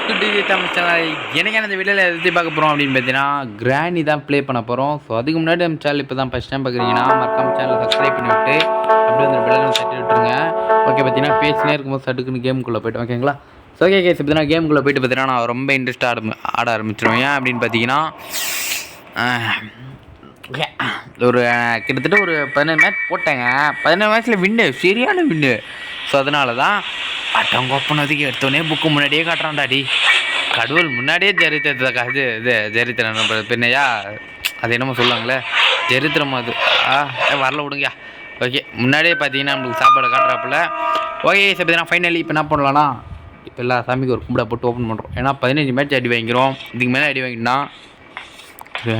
Tamil channel எனக்கு அந்த வீடியோவில் எதை பார்க்க போகிறோம் அப்படின்னு பார்த்தீங்கன்னா கிராணி தான் ப்ளே பண்ண போகிறோம். ஸோ அதுக்கு முன்னாடி நம்ம சேனல் இப்போ தான் ஃபஸ்ட் டைம் பார்க்குறீங்கன்னா மறக்காம சேனலை சப்ஸ்கிரைப் பண்ணி விட்டு அப்படியே அந்த பெல்லைக்கான தட்டி விட்டுருங்க. ஓகே, பார்த்தீங்கன்னா பேசினே இருக்கும்போது சட்டுக்குன்னு கேமுக்குள்ளே போய்ட்டு ஓகேங்களா. ஸோ ஓகே கேஸ் பார்த்தீங்கன்னா கேமுக்குள்ளே போய்ட்டு பார்த்தீங்கன்னா நான் ரொம்ப இன்ட்ரெஸ்ட்டாக ஆட ஆரம்பிச்சிருவேன். ஏன் அப்படின்னு பார்த்தீங்கன்னா ஒரு கிட்டத்தட்ட ஒரு 17 மேட்ச் போட்டேங்க. 17 மேட்ச்சில் வின்னு, சரியான வின்னு. ஸோ அதனால தான் அட்டங்கோப்பனதுக்கு எடுத்தோடனே புக்கு முன்னாடியே காட்டுறான்டாடி. கடவுள் முன்னாடியே சரித்திரத்தை இது சரித்திரம் பின்னையா அது என்னமோ சொல்லுவாங்களே சரித்திரம் அது வரல விடுங்கயா. ஓகே, முன்னாடியே பார்த்தீங்கன்னா நம்மளுக்கு சாப்பாடு காட்டுறாப்புல. ஓகே சார், பார்த்தீங்கன்னா ஃபைனலி இப்போ என்ன பண்ணலான்னா இப்போ எல்லா சாமிக்கு ஒரு கும்பிட போட்டு ஓப்பன் பண்ணுறோம். ஏன்னா 15 மேட்ச் அடி வாங்கிக்கிறோம். இதுக்கு மேலே அடி வாங்கிட்டோம்னா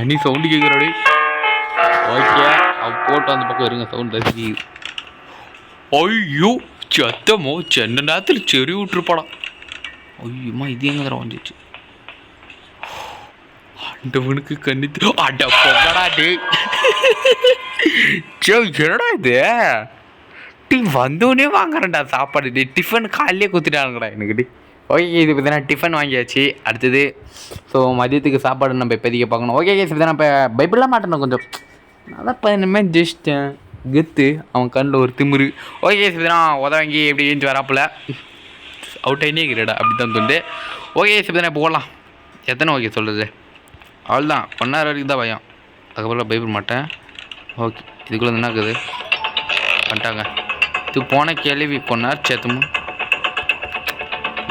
அணி சவுண்டு கேட்குறாடி. ஓகே, போட்டு அந்த பக்கம் இருங்க, சவுண்ட் ரசிக்கு. ஐயோ சத்தமோ சென்ன நேரத்தில் செறி விட்டுருப்பாடா. ஐயோம்மா, இது எங்கே தர வந்துச்சு ஆண்டவனுக்கு கண்ணித்து அட பொங்கடா டே. என்னடா இது டீ வந்தோடனே வாங்குறேன்டா சாப்பாடு. டே டிஃபன் காலையிலே குத்துட்டானுங்கடா எனக்கு டி. ஓகே, இது பார்த்தீங்கன்னா டிஃபன் வாங்கியாச்சு. அடுத்தது ஸோ மதியத்துக்கு சாப்பாடு நம்ம இப்போதைக்கு பார்க்கணும். ஓகே கேஸ், இப்போ இப்போ பைபிளாக மாட்டேன் கொஞ்சம் நல்லா 15 ஜஸ்ட் கெத்து அவன் கண்ணில் ஒரு திமுரு. ஓகே சிப்பா உதவாங்கி எப்படி ஏஞ்சி வராப்புல அவுட் ஆகினே இருக்கிறடா அப்படி தான் தோண்டு. ஓகே சிப்பா போகலாம். எத்தனை ஓகே சொல்கிறது, அவ்வளோதான் 1 hour வரைக்கும் தான் பயம், அதுக்கப்புறம் பயப்பட மாட்டேன். ஓகே, இதுக்குள்ளே என்ன இருக்குது பண்ணிட்டாங்க. இது போன கேள்வி 1 hour சேர்த்துமா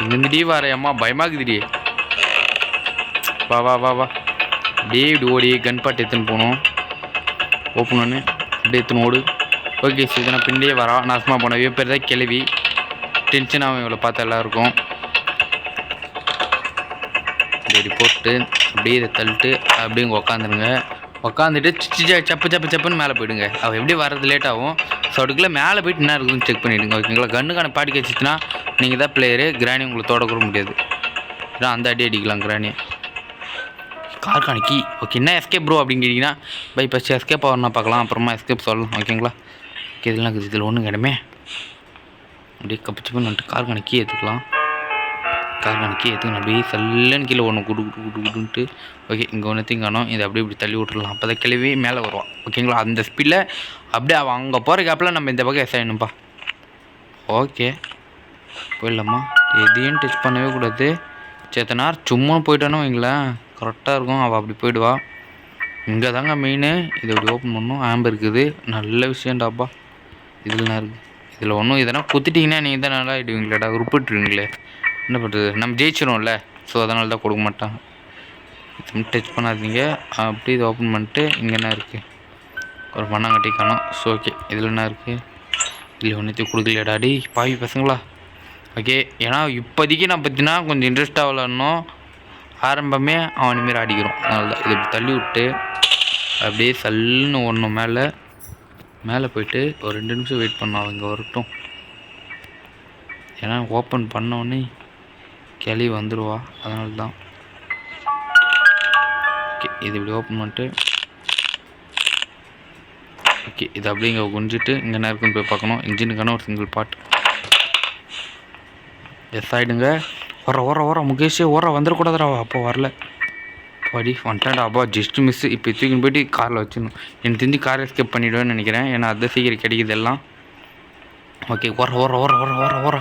இங்கேருந்துடி வரையம்மா பயமாக்குதுடி. வா வா வா வா டே இப்படி ஓடி கன் பாட்டு எடுத்துன்னு போகணும். ஓப்பன் ஒன்று அப்படியே எடுத்துன்னு ஓடு. ஓகே சரி, நான் பின்னே வரா நாசமாக போனேன். பேர் தான் கிளவி டென்ஷனாகவும் இவ்வளோ பார்த்தா எல்லாருக்கும். இப்படி போட்டு அப்படியே இதை தள்ளிட்டு அப்படியே இங்கே உக்காந்துருங்க. உக்காந்துட்டு சப்பு சப்பு சப்புன்னு மேலே போயிடுங்க. அவள் எப்படி வர்றது லேட் ஆகும். ஸோ அதுக்குள்ளே மேலே போய்ட்டு என்ன இருக்குதுன்னு செக் பண்ணிவிடுங்க. ஓகேங்களா, கன்னுக்கான பாடி கிடச்சிச்சுன்னா நீங்கள் தான் பிளேயரு. கிராணி உங்களை தொடக்கூட முடியாது. ஏன்னா அந்த அடி அடிக்கலாம் கிராணி. கார்கான கீ. ஓகே, என்ன எஸ்கேப் ப்ரோ அப்படின்னு கேட்டிங்கன்னா பை ஃபஸ்ட்டு எஸ்கேப் ஆகணும்னா பார்க்கலாம், அப்புறமா எஸ்கேப் சொல்லலாம். ஓகேங்களா, ஓகே இதெல்லாம் இருக்குது. இதில் ஒன்றும் கிடமே அப்படியே கப்பிச்சு பண்ணி வந்துட்டு கார்கான கீ எடுத்துக்கலாம். கார்கான கீ எடுத்துக்கணும். அப்படியே சல்லுன்னு கீழே ஒன்று குடுன்ட்டு. ஓகே, இங்கே ஒன்றுத்தையும் காணும். இதை அப்படியே இப்படி தள்ளி விட்டுடலாம். அப்போ தான் கிளவி மேலே வருவான். ஓகேங்களா, அந்த ஸ்பீடில் அப்படியே அவன் அங்கே போகிற கேப்பில் நம்ம இந்த பக்கம் எஸ் ஆகிடணும்ப்பா. ஓகே போயிடலாமா, எதையும் டச் பண்ணவே கூடாது. சேத்தனார் சும்மா போயிட்டானோ வைங்களேன் கரெக்டாக இருக்கும். அவள் அப்படி போயிடுவா. இங்கே தாங்க மெயினு. இதை இப்படி ஓப்பன் பண்ணணும். ஆம்பு இருக்குது, நல்ல விஷயம்டாப்பா. இதில் என்ன இருக்குது, இதில் ஒன்றும் இதெல்லாம் குத்திட்டிங்கன்னா நீங்கள் தான் நல்லா ஆகிடுவீங்களேடா, உருப்பிட்டுருவீங்களே. என்ன பண்ணுறது, நம்ம ஜெயிச்சிடும்ல. ஸோ அதனால தான் கொடுக்க மாட்டான். டச் பண்ணாதீங்க. அப்படி இதை ஓப்பன் பண்ணிட்டு இங்கே என்ன இருக்குது, ஒரு மண்ணாங்கட்டி காணும். ஸோ ஓகே, இதில் என்ன இருக்குது, இதில் ஒன்றுத்தையும் கொடுக்கலையாடாடி பாவி பசங்களா. ஓகே, ஏன்னா இப்போதைக்கு நான் பார்த்தீங்கன்னா கொஞ்சம் இன்ட்ரெஸ்ட்டாக விளாட்ணும். ஆரம்பமே அவன் மாரி அடிக்கிறோம். அதனால தான் இதை தள்ளி விட்டு அப்படியே சல்லுன்னு ஓடணும். மேலே போயிட்டு ஒரு 2 நிமிஷம் வெயிட் பண்ணோம். அவங்க வரட்டும். ஏன்னா ஓப்பன் பண்ணோடனே கிளி வந்துடுவா, அதனால தான். ஓகே, இது இப்படி ஓப்பன் பண்ணிட்டு ஓகே இது அப்படியே இங்கே குஞ்சிட்டு இங்கே என்ன இருக்குன்னு போய் பார்க்கணும். இன்ஜினுக்கான ஒரு சிங்கிள் பார்ட் எஸ் ஆகிடுங்க. ஓர முகேஷே வந்துடக்கூடாதுடா. அப்போ வரல படி வந்துட்டான்டா. அப்பா ஜஸ்ட் மிஸ். இப்போ தூக்கின்னு போய்ட்டு காரில் வச்சிடணும். எனக்கு தெரிஞ்சு கார் எஸ்கேப் பண்ணிவிடுவேன்னு நினைக்கிறேன். ஏன்னா அது சீக்கிரம் கிடைக்குது எல்லாம். ஓகே, ஓர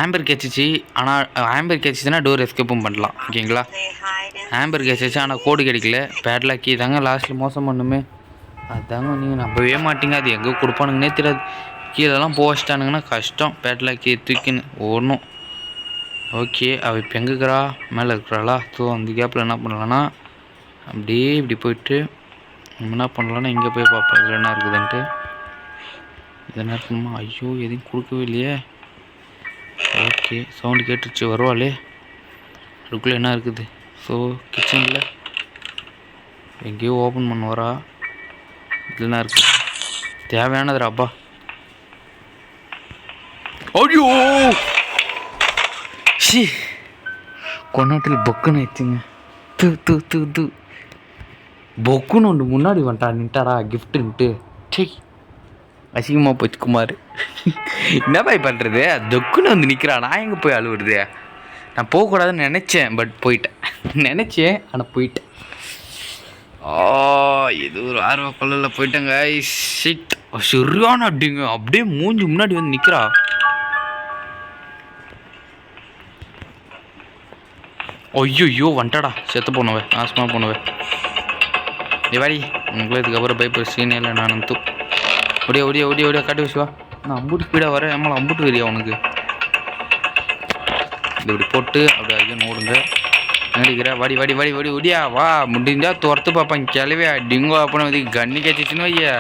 ஆம்பர் கேச்சிச்சு. ஆனால் ஆம்பர் கேச்சிச்சுன்னா டோர் எஸ்கேப்பும் பண்ணலாம். ஓகேங்களா, ஆம்பர் கேச்சிச்சு ஆனால் கோடு கிடைக்கல. பேட்லாக் கீ தாங்க லாஸ்ட்டில் மோசம் பண்ணுமே. அதுதாங்க நீங்கள் நம்பவே மாட்டீங்க. அது எங்கே கொடுப்பானுங்கன்னே தெரியாது. கீழெல்லாம் போச்சிட்டானுங்கன்னா கஷ்டம். பேட்லாக் கீ தூக்கின்னு ஓடணும். ஓகே, அவள் இப்போ எங்கே இருக்கிறா, மேலே இருக்கிறாளா. ஸோ அந்த கேப்பில் என்ன பண்ணலான்னா அப்படியே இப்படி போயிட்டு நம்ம என்ன பண்ணலான்னா இங்கே போய் பார்ப்போம் இதில் என்ன இருக்குதுன்ட்டு. இது என்ன இருக்கணுமா, ஐயோ எதையும் கொடுக்கவே இல்லையே. ஓகே, சவுண்டு கேட்டுருச்சு, வருவாளே. அதுக்குள்ளே என்ன இருக்குது. ஸோ கிச்சனில் எங்கேயோ ஓப்பன் பண்ண வரா. இதில் என்ன இருக்குது தேவையானதுரா அப்பா. ஐயோ ஷி கொண்டாட்டில் பொக்குன்னு ஆயிடுச்சுங்க. தூ பொக்குன்னு ஒன்று முன்னாடி வந்துட்டா நின்ட்டாரா கிஃப்ட்டுன்ட்டு. சே அசிங்கமாக போச்சு குமார். என்ன பாய் பண்ணுறது, தொக்குன்னு வந்து நிற்கிறான். நான் எங்கே போய் அழுவுறது. நான் போகக்கூடாதுன்னு நினச்சேன், பட் போயிட்டேன். நினச்சேன் ஆனால் போயிட்டேன். இது ஒரு ஆர்வ கொள்ளல போயிட்டேங்க. ஷிட் சரியான அப்படிங்க, அப்படியே மூஞ்சி முன்னாடி வந்து நிற்கிறா. ஐயோ வந்துட்டாடா, செத்து போனவே, நாசமாக போனவே. வாடி, உங்களே இதுக்கப்புறம் பயப்பட சீனே இல்லை. நான் ஒடியா ஒடியா ஒடியா ஒடியா காட்டி வச்சுவா. நான் அம்புட்டு ஸ்பீடாக வரேன், நம்மளை அம்புட்டு வரியா உனக்கு. இது இப்படி போட்டு அப்படி ஐயோ ஓடுங்க. நடிக்கிற வாடி வாடி வாடி வாடி ஒடியா வா. முடிஞ்சா துரத்து பார்ப்பேன் கிளவியா. டிங்கோ அப்படின்னு கண்ணி கச்சிச்சுன்னு வையா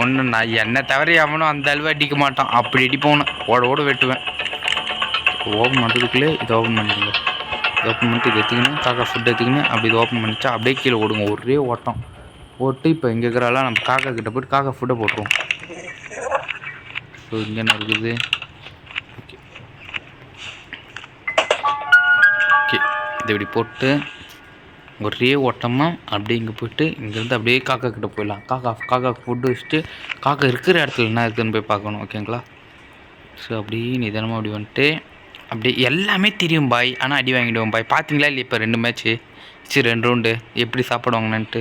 ஒன்று. நான் என்ன தவிர அவனும் அந்த அளவு அடிக்க மாட்டான். அப்படி அடிப்போன்னு ஓட ஓட வெட்டுவேன். ஓப்பன் பண்ணுறதுக்குள்ளே இதை ஓப்பன் பண்ணிடுங்க. இது ஓப்பன் பண்ணிட்டு இது எடுத்துக்கின்னு காக்கா ஃபுட் எடுத்துக்கின்னு அப்படி இது ஓப்பன் பண்ணிச்சா அப்படியே கீழே ஓடுங்க. ஒரே ஓட்டம் போட்டு இப்போ இங்கே இருக்கிறாலாம் நம்ம காக்கா கிட்ட போய்ட்டு காக்கா ஃபுட்டை போட்டுருவோம். ஸோ இங்கே என்ன இருக்குது. ஓகே ஓகே, இதை இப்படி போட்டு ஒரே ஓட்டமாக அப்படியே இங்கே போய்ட்டு இங்கேருந்து அப்படியே காக்கா கிட்ட போயிடலாம். காக்கா ஃபுட்டு வச்சுட்டு காக்கா இருக்கிற இடத்துல என்ன இருக்குதுன்னு போய் பார்க்கணும். ஓகேங்களா. ஸோ அப்படியே நிதானமாக அப்படி வந்துட்டு அப்படியே எல்லாமே தெரியும் பாய், ஆனால் அடி வாங்கிடுவோம் பாய். பார்த்தீங்களா இல்லை இப்போ 2 மேட்ச்சு சரி 2 ரவுண்டு எப்படி சாப்பிடுவாங்கன்னுட்டு.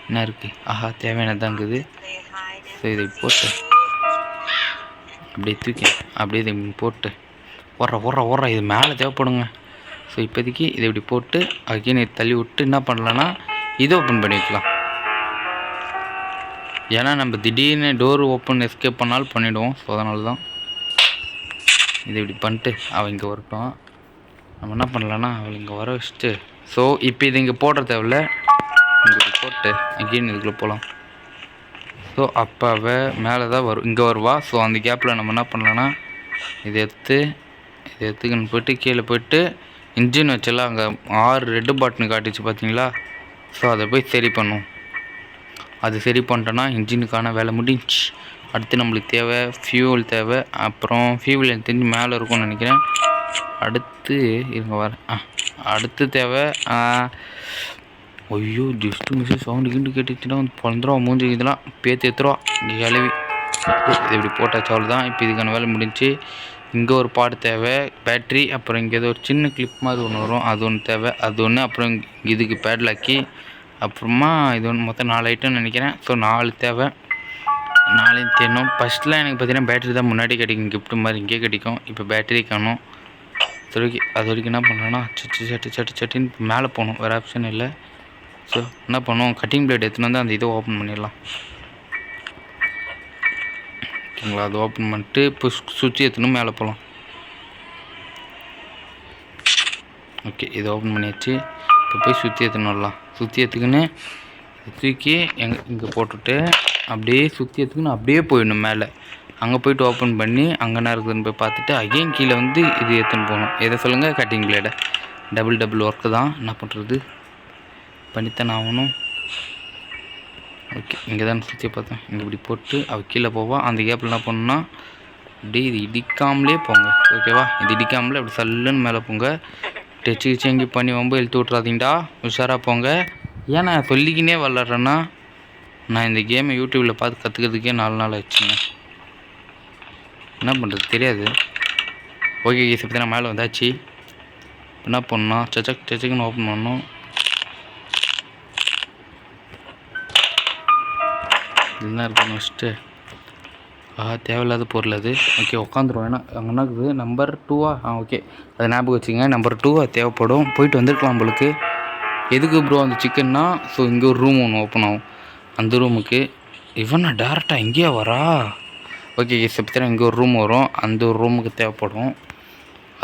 என்ன இருக்குது, ஆஹா தேவையானதான் இருக்குது. ஸோ இதை போட்டு அப்படியே தூக்கி அப்படியே இதை போட்டு ஓடுற இது மேலே தேவைப்படுங்க. ஸோ இப்போதைக்கு இதை இப்படி போட்டு அகைன் தள்ளி விட்டு என்ன பண்ணலான்னா இதை ஓப்பன் பண்ணி வைக்கலாம். ஏன்னா நம்ம திடீர்னு டோர் ஓப்பன் எஸ்கேப் பண்ணாலும் பண்ணிவிடுவோம். ஸோ அதனால தான் இதை இப்படி பண்ணிட்டு அவள் இங்கே வரட்டும். நம்ம என்ன பண்ணலான்னா அவள் இங்கே வர வச்சுட்டு ஸோ இப்போ இது இங்கே போடுற தேவையில்ல, இங்கே போட்டு அகெயின் இதுக்குள்ளே போகலாம். ஸோ அப்போ அவள் மேலே தான் வரும், இங்கே வருவா. ஸோ அந்த கேப்பில் நம்ம என்ன பண்ணலான்னா இதை எடுத்துக்கின்னு போய்ட்டு கீழே போய்ட்டு இன்ஜின் வச்செல்லாம் அங்கே 6 ரெட்டு பட்டன் காட்டிச்சு பார்த்தீங்களா. ஸோ அதை போய் சரி பண்ணும். அது சரி பண்ணிட்டோன்னா இன்ஜினுக்கான வேலை முடிஞ்சு. அடுத்து நம்மளுக்கு தேவை ஃபியூவல் தேவை. அப்புறம் ஃபியூவல் எனக்கு தெரிஞ்சு மேலே இருக்கும்னு நினைக்கிறேன். அடுத்து இருங்க வர அடுத்து தேவை ஐயோ ஜஸ்ட்டு மிஸ்ஸு சவுண்டு கிண்டு கேட்டுச்சுன்னா வந்து பழந்துருவா மூஞ்சி இதெல்லாம் பேத்து எடுத்துருவா இங்கே கிளவி. இது இப்படி போட்டாச்சு, அவ்வளோ தான். இப்போ இதுக்கான வேலை முடிஞ்சு. இங்கே ஒரு பாட்டு தேவை பேட்ரி. அப்புறம் இங்கே ஏதோ ஒரு சின்ன கிளிப் மாதிரி ஒன்று வரும், அது ஒன்று தேவை. அது ஒன்று அப்புறம் இதுக்கு பேட்லாக்கி அப்புறமா இது ஒன்று மொத்தம் 4 ஐட்டம்னு நினைக்கிறேன். ஸோ 4 தேவை. 4 தேணும். ஃபஸ்ட்டில் எனக்கு பார்த்தீங்கன்னா பேட்ரி தான் முன்னாடி கிடைக்கும், கிஃப்ட்டு மாதிரி இங்கே கிடைக்கும். இப்போ பேட்டரி காணும். அது வரைக்கும் என்ன பண்ணுறோன்னா சட்டின்னு மேலே போகணும், வேறு ஆப்ஷன் இல்லை. ஸோ என்ன பண்ணுவோம், கட்டிங் பிளேட் எடுத்துன்னு வந்து அந்த இதை ஓப்பன் பண்ணிடலாம். ஓகேங்களா. அது ஓப்பன் பண்ணிட்டு இப்போ சுவிட்ச் எடுத்துன்னு மேலே போகலாம். ஓகே இதை ஓப்பன் பண்ணியாச்சு. இப்போ போய் சுற்றி எடுத்துன்னு வரலாம். சுற்றி எடுத்துக்கின்னு தூக்கி இங்கே போட்டுட்டு அப்படியே சுற்றி எடுத்துக்கின்னு அப்படியே போயிடணும் மேலே. அங்கே போய்ட்டு ஓப்பன் பண்ணி அங்கே என்ன இருக்குதுன்னு போய் பார்த்துட்டு அகைன் கீழே வந்து இது எடுத்துன்னு போகணும். எதை சொல்லுங்கள், கட்டிங் பிளேடை. டபுள் ஒர்க்கு தான், என்ன பண்ணுறது, பண்ணித்தானே ஆகணும். ஓகே இங்கே தான் சுற்றி பார்த்தேன். இங்கே இப்படி போட்டு அவள் கீழே போவாள். அந்த கேப்பில் என்ன பண்ணணும்னா அப்படியே இது இடிக்காமலே போங்க. ஓகேவா, இது இடிக்காமலே அப்படி சல்லுன்னு மேலே போங்க. டச்சு கிச்சு எங்கேயும் பண்ணி ரொம்ப இழுத்து விட்றாதீங்கடா, உஷாராக போங்க. ஏன் நான் சொல்லிக்கினே விளாட்றேன்னா நான் இந்த கேமை யூடியூப்பில் பார்த்து கற்றுக்கிறதுக்கே 4 நாள் ஆயிடுச்சுங்க. என்ன பண்ணுறது தெரியாது. ஓகே கேஸ் பற்றி நான் மேலே வந்தாச்சு. என்ன பண்ணணும், சச்சக்குன்னு ஓப்பன் பண்ணணும். என்ன இருக்குன்னு வச்சுட்டு தேவையில்லாத பொருள் அது. ஓகே உட்காந்துருவோம். ஏன்னா அங்கே என்ன இருக்குது நம்பர் 2வா? ஓகே அது ஞாபகம் வச்சுங்க, நம்பர் 2 தேவைப்படும். போயிட்டு வந்துருக்கலாம் உங்களுக்கு. எதுக்கு ப்ரோ அந்த சிக்கன்னா, ஸோ இங்கே ஒரு ரூம் ஒன்று ஓப்பன் ஆகும். அந்த ரூமுக்கு இவன் டேரெக்டாக இங்கேயே வரா. ஓகே செப்டர் இங்கே ஒரு ரூம் வரும், அந்த ஒரு ரூமுக்கு தேவைப்படும்.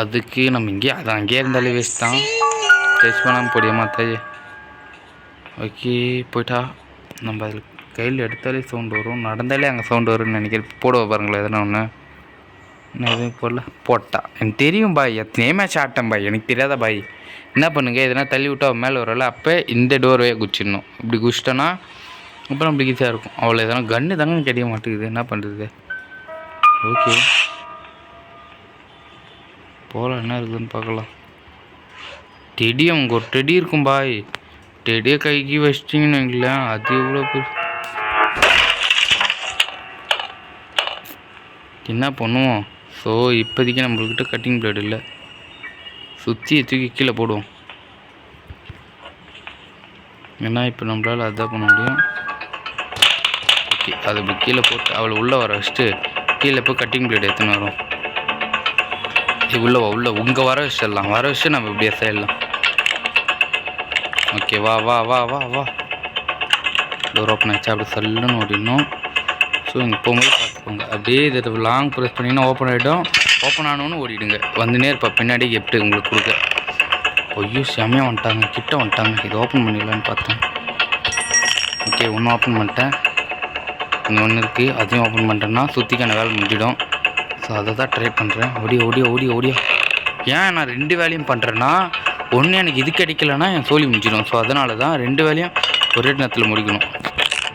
அதுக்கு நம்ம அங்கேயே இருந்தாலே வேஸ்ட் தான். டச் பண்ணாமல் போடியம்மா தாயே. ஓகே போயிட்டா. நம்ம அதில் கையில் எடுத்தாலே சவுண்டு வரும், நடந்தாலே அங்கே சவுண்டு வரும்னு நினைக்கிறேன். போடுவா பாருங்களேன் எதனா ஒன்று. என்ன எதுவும் போடல, போட்டா. எனக்கு தெரியும் பாய், எத்தனையே மேட்ச் ஆட்டம் பாய், எனக்கு தெரியாத பாய். என்ன பண்ணுங்க, எதனா தள்ளி விட்டா மேலே வரல, அப்போ இந்த டோர்வே குச்சிடணும். இப்படி குச்சிட்டோன்னா அப்புறம் அப்படி ஈஸியாக இருக்கும். அவ்வளோ எதனா கன்று தாங்க கிடைக்க மாட்டேங்குது, என்ன பண்ணுறது. ஓகே போகலாம், என்ன இருக்குதுன்னு பார்க்கலாம். டெடியம் அங்கே ஒரு டெடி இருக்கும் பாய். டெடியை கைக்கு வச்சிட்டிங்கன்னு வைங்களா, அது எவ்வளோ பேர். என்ன பண்ணுவோம். ஸோ இப்போதைக்கு நம்மள்கிட்ட கட்டிங் பிளேட் இல்லை. சுற்றியை தூக்கி கீழே போடுவோம். ஏன்னா இப்போ நம்மளால் அதுதான் பண்ண முடியும். ஓகே, அதை இப்படி கீழே போட்டு அவளை உள்ளே வர வச்சுட்டு கீழே போய் கட்டிங் பிளேட் எடுத்துன்னு வரும். இது உள்ளே உங்கள் வர வச்சிடலாம். வர வச்சு நம்ம இப்படியே செய்யலாம். ஓகே, வா வா வா வா வா. டோர் ஓப்பன் ஆகிடுச்சு. அப்படி சல்லுன்னு ஓடிடணும். ஸோ இங்கே போகும்போது பார்த்துக்கோங்க. அப்படியே இதை லாங் ப்ரெஸ் பண்ணிங்கன்னா ஓப்பன் ஆகிடும். ஓப்பன் ஆனோன்னு ஓடிடுங்க. வந்துனே இருப்பா பின்னாடி எப்படி உங்களுக்கு கொடுக்க. ஐயோ செம்மையாக வந்துட்டாங்க, கிட்ட வந்துட்டாங்க. இது ஓப்பன் பண்ணிடலான்னு பார்த்தேன். ஓகே, ஒன்று ஓப்பன் பண்ணிட்டேன். இங்கே ஒன்று இருக்குது, அதையும் ஓப்பன் பண்ணிட்டேன்னா சுற்றிக்கான வேலை முடிஞ்சிடும். ஸோ அதை தான் ட்ரை பண்ணுறேன். ஓடியா. ஏன் நான் 2 வேலையும் பண்ணுறேன்னா, ஒன்று எனக்கு இது கிடைக்கலன்னா என் சோழி முடிஞ்சிடும். ஸோ அதனால தான் 2 வேலையும் ஒரே நேரத்தில் முடிக்கணும்.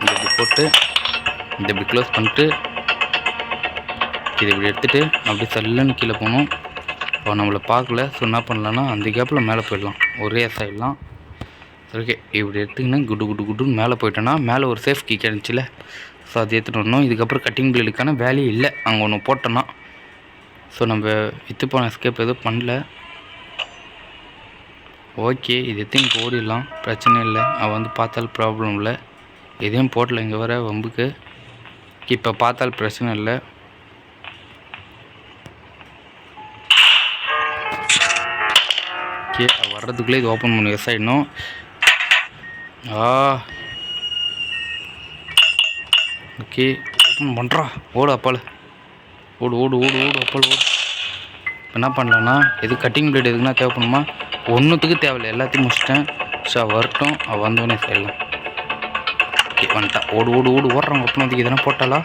இதை இப்படி போட்டு இதை இப்படி க்ளோஸ் பண்ணிட்டு இதை இப்படி எடுத்துகிட்டு அப்படியே சல்லுன்னு கீழே போகணும். இப்போ நம்மளை பார்க்கல. ஸோ என்ன பண்ணலான்னா அந்த கேப்பில் மேலே போயிடலாம். ஒரே சைடெலாம். ஓகே, இப்படி எடுத்துக்கின்னு குட்டுன்னு மேலே போயிட்டோன்னா மேலே ஒரு சேஃப் கீ கிடச்சில. ஸோ அது எடுத்துகிட்டு வரணும். இதுக்கப்புறம் கட்டிங் பிளேடுக்கான வேலையே இல்லை. அங்கே ஒன்று போட்டோன்னா ஸோ நம்ம விற்று போன எஸ்கேப் எதுவும் பண்ணல. ஓகே, இது எடுத்து ஓடிடலாம், பிரச்சனை இல்லை. அவள் வந்து பார்த்தாலும் ப்ராப்ளம் இல்லை. எதையும் போடல இங்கே வர வம்புக்கு. இப்போ பார்த்தால் பிரச்சனை இல்லை. ஓகே, வர்றதுக்குள்ளே இது ஓப்பன் பண்ணி ஆகிடணும். ஓகே, ஓப்பன் பண்ணுறா. ஓடு அப்பால், ஓடு அப்பால் ஓடு. என்ன பண்ணலான்னா எது கட்டிங் பிளேட் எதுக்குன்னா தேவைப்படுமா? ஒன்றுத்துக்கு தேவையில்லை, எல்லாத்தையும் முடிச்சிட்டேன். ஸோ வரட்டும், அவள் வந்தோடனே செய்யலாம். ஓகே, வந்துட்டா. ஓடு ஓடுறாங்க. ஓப்பன் வந்து இதெல்லாம் போட்டாலா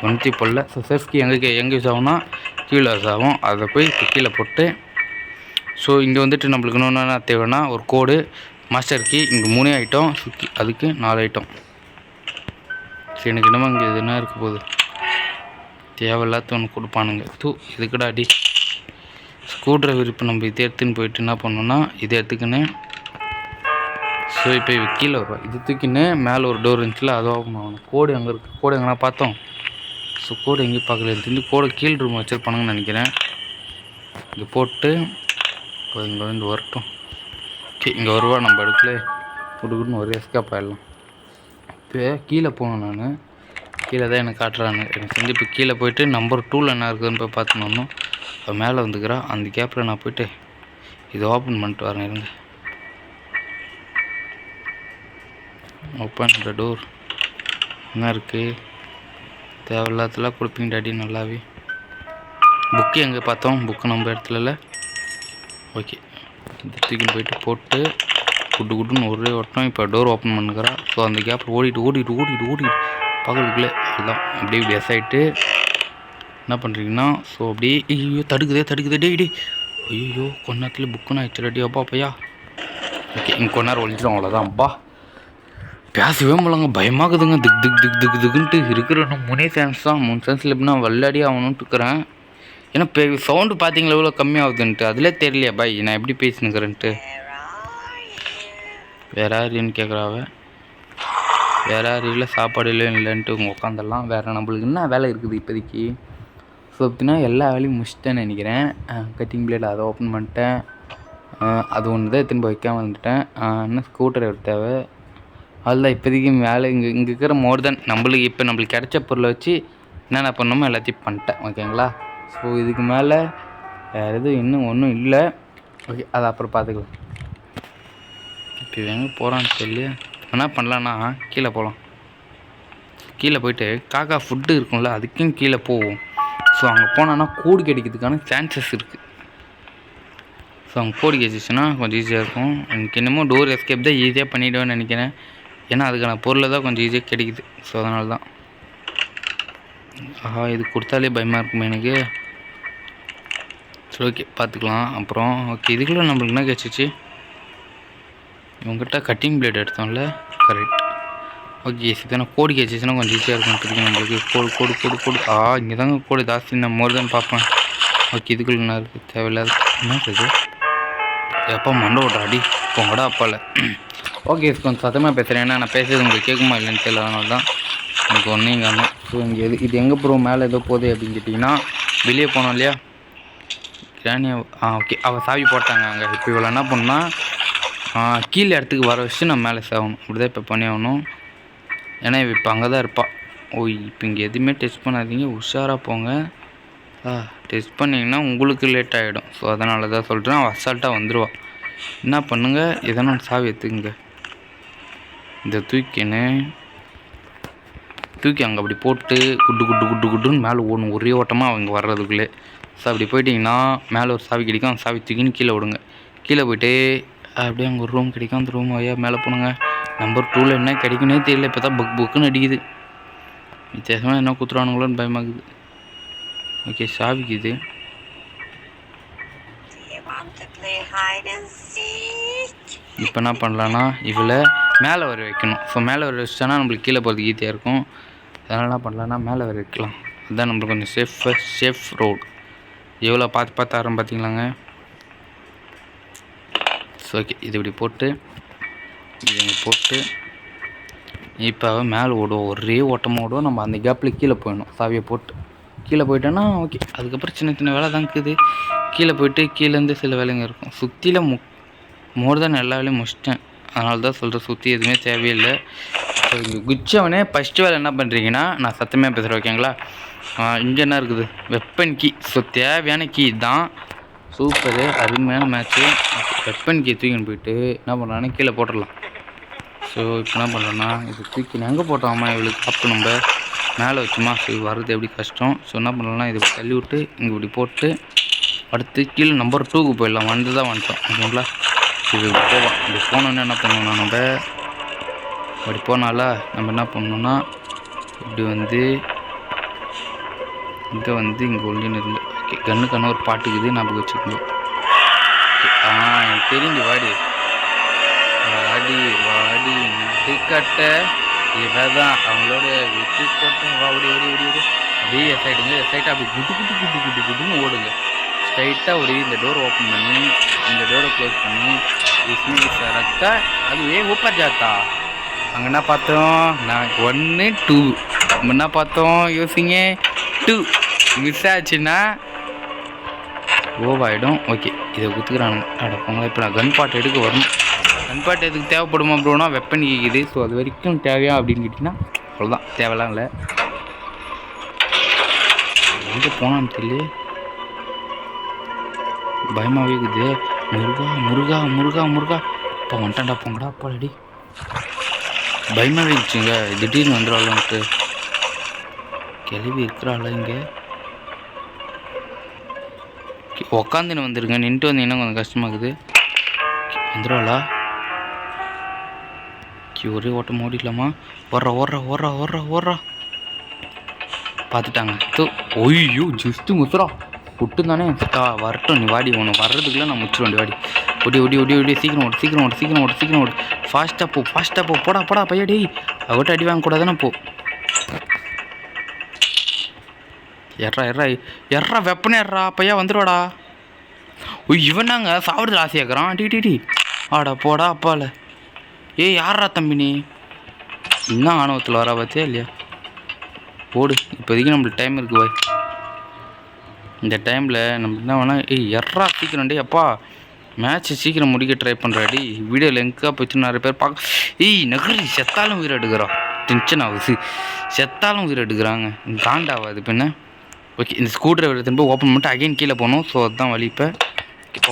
வந்துட்டு போடல. ஸோ சேஃப்டி எங்கே யூஸ் ஆகும்னா கீழே யூஸ் ஆகும். அதை போய் இப்போ கீழே போட்டு ஸோ இங்கே வந்துட்டு நம்மளுக்கு இன்னொன்று தேவைன்னா ஒரு கோடு, மாஸ்டர் கீ. இங்கே 3 ஐட்டம், சுற்றி அதுக்கு 4 ஐட்டம். சரி, எனக்கு என்னமோ இங்கே எதுனா இருக்க போகுது. தேவையில்லாத ஒன்று கொடுப்பானுங்க. இதுக்குடா அடி. ஸ்க்ரூ டிரைவர் இப்போ நம்ம இதை எடுத்துன்னு போயிட்டு என்ன பண்ணோன்னா இதை எடுத்துக்கின்னு ஸோ இப்போ கீழே வருவோம். இது தூக்கின்னு மேலே ஒரு டோர் இருந்துச்சுல, அதை ஓப்பன் ஆகணும். கோடு எங்கே இருக்குது? கோடு எங்கன்னா பார்த்தோம். ஸோ கோடு எங்கேயும் பார்க்கல. எடுத்துட்டு கோடு கீழ் ரூம் வச்சுருப்பானுங்கன்னு நினைக்கிறேன். இங்கே போட்டு இப்போ இங்கே வந்து வரட்டும். ஓகே, இங்கே வருவா. நம்ம இடத்துல கொடுக்குன்னு ஒரு எஸ்கேப் ஆகிடலாம். இப்போ கீழே போகணும். நான் கீழே தான் எனக்கு காட்டுறாங்க. எனக்கு செஞ்சு இப்போ கீழே போயிட்டு நம்பர் 2ல் என்ன இருக்குதுன்னு போய் பார்த்துன்னு இப்போ மேலே வந்துக்கிறா. அந்த கேப்பில் நான் போயிட்டு இதை ஓப்பன் பண்ணிட்டு வரேன். இருங்க, ஓப்பன் த டோர். என்ன இருக்குது? தேவையில்லாதெல்லாம் கொடுப்பீங்க டாடி நல்லாவே. புக்கு எங்கே பார்த்தோம்? புக்கு நம்ம இடத்துல. ஓகே, இந்த தூக்கின்னு போயிட்டு போட்டு குட்டுன்னு ஒரே ஓட்டம். இப்போ டோர் ஓப்பன் பண்ணுக்கிறா. ஸோ அந்த கேப்பில் ஓடிட்டு பக்கத்துக்குள்ளே அதுதான் அப்படியே இப்படி ஆகிட்டு என்ன பண்ணுறீங்கன்னா ஸோ அப்படியே ஐயோ தடுக்குதே டே. ஐயோ கொஞ்ச நேரத்தில் புக்குன்னு ஆயிடுச்சு ரெடி. அப்பா. ஓகே, இங்கே கொஞ்ச நேரம் ஒழிச்சிடும், அவ்வளோதான். அப்பா பேசவே முடியலங்க, பயமாகுதுங்க. திக்குன்ட்டு இருக்கிற 3 சென்ஸ் தான். 3 சென்ஸில் எப்படின்னா வெள்ளாடி ஆகணும்னு இருக்கிறேன். ஏன்னா சவுண்டு பார்த்தீங்களா எவ்வளோ கம்மியாகுதுன்ட்டு. அதிலே தெரியலையா பாய் நான் எப்படி பேசினுக்கிறேன்ட்டு. வேறு யாருன்னு கேட்குறாவ. வேறு யாரும் இல்லை, சாப்பாடு இல்லைன்ட்டு உங்கள் உட்காந்துடலாம். வேறு நம்மளுக்கு என்ன வேலை இருக்குது இப்போதைக்கு? ஸோ அப்படின்னா எல்லா வேலையும் முடிச்சிட்டேன்னு நினைக்கிறேன். கட்டிங் பிளேட் அதை ஓப்பன் பண்ணிட்டேன். அது ஒன்று தான் எடுத்துன்னு போய் வைக்காமல் வந்துட்டேன். இன்னும் ஸ்கூட்டர் தேவை. அதுதான் இப்போதைக்கு வேலை. இங்கே இருக்கிற மோர் தென் நம்மளுக்கு கிடைச்ச பொருளை வச்சு என்னென்ன பண்ணணுமோ எல்லாத்தையும் பண்ணிட்டேன். ஓகேங்களா? ஸோ இதுக்கு மேலே வேறு எதுவும் இன்னும் ஒன்றும் இல்லை. ஓகே, அதை அப்புறம் பார்த்துக்கலாம். இப்போ எங்கே போகிறான்னு சொல்லி என்ன பண்ணலான்னா கீழே போகலாம். கீழே போயிட்டு காக்கா ஃபுட்டு இருக்கும்ல, அதுக்கும் கீழே போவோம். ஸோ அங்கே போனோன்னா கோடு கிடைக்கிறதுக்கான சான்சஸ் இருக்குது. ஸோ அங்கே கோடு கிடைச்சிச்சுன்னா கொஞ்சம் ஈஸியாக இருக்கும். எனக்கு என்னமோ டோர் எஸ்கேப் தான் ஈஸியாக பண்ணிவிடுவேன்னு நினைக்கிறேன். ஏன்னா அதுக்கான பொருளை தான் கொஞ்சம் ஈஸியாக கிடைக்குது. ஸோ அதனால தான். இது கொடுத்தாலே பயமாக இருக்குமே எனக்கு. சரி, ஓகே, பார்த்துக்கலாம் அப்புறம். ஓகே, இதுக்குள்ளே நம்மளுக்கு என்ன கிடச்சிச்சு? இவங்ககிட்ட கட்டிங் பிளேட் எடுத்தோம்ல, கரெக்ட். ஓகே, இதுதானே கோடு கிடச்சிச்சுன்னா கொஞ்சம் ஈஸியாக இருக்கும் தெரியும் நம்மளுக்கு. கோடு இங்கே தாங்க கோடு ஜாஸ்தி. நான் மோர் தான் பார்ப்பேன். ஓகே, இதுக்குள்ளே என்ன இருக்குது? தேவையில்லாத என்ன இருக்குது? எப்போ மண்டை ஓட்டுறாடி போங்கடா அப்பால். ஓகே, கொஞ்சம் சத்தமாக பேசுகிறேன். ஏன்னா நான் பேசுகிறது உங்களுக்கு கேட்குமா இல்லைன்னு தெரியல, அதனால தான் எனக்கு ஒன்றையும் காணும். ஸோ இங்கே இது எங்கே போகிறோம்? மேலே ஏதோ போகுது அப்படின்னு கேட்டிங்கன்னா வெளியே போனோம் இல்லையா? கிராணியா ஓகே அவள் சாவி போட்டாங்க அங்கே. இப்போ இவ்வளோ என்ன பண்ணால் கீழே இடத்துக்கு வர வச்சு நம்ம மேலே சாகணும். அப்படி தான் இப்போ பண்ணி ஆகணும். ஏன்னா இப்போ அங்கே தான் இருப்பாள். இப்போ இங்கே எதுவுமே டெஸ்ட் பண்ணாதீங்க, உஷாராக போங்க. டெஸ்ட் பண்ணிங்கன்னா உங்களுக்கு லேட் ஆகிடும். ஸோ அதனால தான் சொல்கிறேன். அவள் அசால்ட்டாக வந்துடுவாள். என்ன பண்ணுங்கள், எதனா சாவி எடுத்துக்குங்க. இந்த தூக்கி அங்கே அப்படி போட்டு குட்டுன்னு மேலே ஓடணும். ஒரே ஓட்டமாக அவங்க வர்றதுக்குள்ளே. ஸோ அப்படி போயிட்டிங்கன்னா மேலே ஒரு சாவி கிடைக்கும். அந்த சாவி தூக்கின்னு கீழே விடுங்க. கீழே போய்ட்டு அப்படியே அங்கே ஒரு ரூம் கிடைக்கும். அந்த ரூம் ஐயா மேலே போனுங்க. நம்பர் 2ல் என்ன கிடைக்குன்னே தெரியல. இப்போ தான் புக்குன்னு அடிக்குது. வித்தியாசமாக என்ன குத்துறானுங்களோன்னு பயமாகுது. ஓகே சாவிக்கு இது. இப்போ என்ன பண்ணலான்னா இவளை மேலே வர வைக்கணும். ஸோ மேலே வர வச்சிட்டோன்னா நம்மளுக்கு கீழே போகிறதுக்கு ஈஸியாக இருக்கும். அதனால் என்ன பண்ணலான்னா மேலே வர வைக்கலாம். அதுதான் நம்மளுக்கு கொஞ்சம் சேஃப் ரோடு. எவ்வளோ பார்த்து ஆரம்பம் பார்த்தீங்களாங்க. ஸோ ஓகே இது இப்படி போட்டு இப்போ மேலே ஓடுவோம். ஒரே ஓட்டமாக ஓடுவோம். நம்ம அந்த கேப்பில் கீழே போயிடணும். சாவியை போட்டு கீழே போயிட்டோன்னா ஓகே. அதுக்கப்புறம் சின்ன வேலை தான் இருக்குது. கீழே போய்ட்டு கீழேருந்து சில வேலைங்க இருக்கும். சுற்றியில் மோர் தான் எல்லா வேலையும் முடிச்சிட்டேன். அதனால தான் சொல்கிறேன், சுற்றி எதுவுமே தேவையில்லை. ஸோ இங்கே குச்சவனே ஃபஸ்ட்டு வேலை என்ன பண்ணுறீங்கன்னா, நான் சத்தமாக பேசுகிறேன் ஓகேங்களா. இங்கே என்ன இருக்குது, வெப்பன் கீ. ஸோ தேவையான கீ தான். சூப்பரு, அருமையான மேட்ச்சு. வெப்பன் கீ தூக்கின்னு போயிட்டு என்ன பண்ணுறாங்கன்னா கீழே போட்டுடலாம். ஸோ இப்போ என்ன பண்ணுறோன்னா இது தூக்கின்னு எங்கே போட்டோம்மா இவளுக்கு அப்போ நம்ம மேலே வச்சுமா. ஸோ வர்றது எப்படி கஷ்டம். ஸோ என்ன பண்ணலாம்னா இது தள்ளி விட்டு இங்கே இப்படி போட்டு அடுத்து கீழே நம்பர் 2க்கு போயிடலாம். வந்துட்டோம் ஓகேங்களா. இது போவோம். இப்படி போனோன்னு என்ன பண்ணணும்னா நம்ம அப்படி போனால நம்ம என்ன பண்ணணும்னா இப்படி இங்கே ஒல்லின்னு இருந்து ஓகே. கண்ணுக்கான ஒரு பாட்டுக்குது ஞாபகம் வச்சுக்கணும். எனக்கு தெரிஞ்சு வாடி விட்டுக்கட்ட இவதான் அவங்களோட விட்டுக்கட்ட ஓடி அப்படியே எஸ்ஐட்டு அப்படி குட்டுன்னு ஓடுங்க. ஸ்ட்ரைட்டாக ஒரு இந்த டோர் ஓப்பன் பண்ணி இந்த டோரை க்ளோஸ் பண்ணி கரெக்டாக அது ஊப்பர் ஜாத்தா. அங்கே என்ன பார்த்தோம், நான் 1 2 நம்ம என்ன பார்த்தோம் யோசிங்க. 2 மிஸ் ஆச்சுன்னா ஓவாயிடும். ஓகே இதை குத்துக்கிறானுங்க. அடப்போங்களா. இப்போ நான் கன் பாட்டு எடுக்க வரணும். கன் பாட்டு எதுக்கு தேவைப்படுமா ப்ரோனா வெப்பன் கேட்குது. ஸோ அது வரைக்கும் தேவையா அப்படின்னு கேட்டிங்கன்னா அவ்வளோதான், தேவைலாம் இல்லை. எங்கே போனான்னு தெரியல, பயமாகவே இருக்குது. முருகா இப்போ வந்துட்டான்டா போங்கடா அப்பாடி. பயமாகவே இருந்துச்சுங்க. திடீர்னு வந்துடுவாள்ன்ட்டு. கிளவி இருக்கிறாள் இங்கே. உக்காந்துன்னு வந்துருங்க. நின்றுட்டு வந்தீங்கன்னா கொஞ்சம் கஷ்டமாகுது. வந்துடுவாளா? ஒரே ஓட்டம் ஓடிடலாமா? ஓடுறா பார்த்துட்டாங்க. ஒய்யோ ஜஸ்ட்டு முத்துறா விட்டு தானே வரட்டும். நீ வாடி, ஒன்று வர்றதுக்குள்ளே நான் முச்சிடும். வாடி ஓடி சீக்கிரம் ஓடு. ஃபாஸ்ட்டாக போ போடா பையடி. அவட்ட அடி வாங்கக்கூடாதுன்னா போ. எர்றா வெப்பனே எர்றா பையா வந்துடுவாடா. இவனாங்க சாப்பிட்றது ஆசையாக்குறான். டி ஆடா போடா அப்பால. யாரா தம்பி நீ இன்னும் ஆணவத்தில் வரா பார்த்தியா இல்லையா? ஓடு, இப்போதைக்கு நம்மளுக்கு டைம் இருக்குது பாய். இந்த டைமில் நம்ம என்ன வேணால் எர்றா சீக்கிரம் அப்பா மேட்ச்சை சீக்கிரம் முடிக்க ட்ரை பண்ணுறாடி. வீடியோ லெங்காக போச்சு, நிறைய பேர் பார்க்க. நகரி செத்தாலும் உயிர் எடுக்கிறான். டென்ஷன் ஆகுது. செத்தாலும் உயிர் எடுக்கிறாங்க. காண்டாகாது பின்ன. ஓகே இந்த ஸ்க்ரூ டிரைவர் திரும்ப ஓப்பன் பண்ணிட்டு அகைன் கீழே போகணும். ஸோ அதுதான் வழி. இப்போ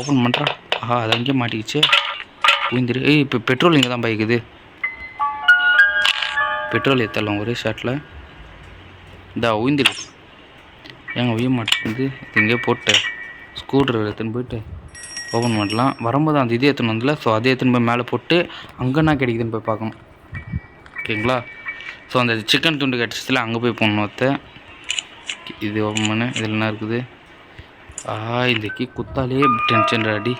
ஓப்பன் பண்ணுறான். அது அங்கேயே மாட்டிக்கிச்சு. உயிந்துரு. இப்போ பெட்ரோல் இங்கே தான் பைக்குது. பெட்ரோல் ஏற்றலாம் ஒரே ஷாட்டில். உயிந்துரு. ஏங்க உய மாட்டேங்குது. இது இங்கே போட்டு ஸ்க்ரூ டிரைவர் எடுத்துன்னு போயிட்டு ஓப்பன் பண்ணலாம். வரும்போது அந்த இது எடுத்துன்னு வந்தல. ஸோ அதே எடுத்துன்னு போய் மேலே போட்டு அங்கே என்ன கிடைக்குதுன்னு போய் பார்க்கணும். ஓகேங்களா. ஸோ அந்த சிக்கன் துண்டு கிடச்சதில் அங்கே போய் போடணும். இது ஓப்பன் பண்ணு. இதில் என்ன இருக்குது? இந்த கீ குத்தாலே டென்ஷன் அடி.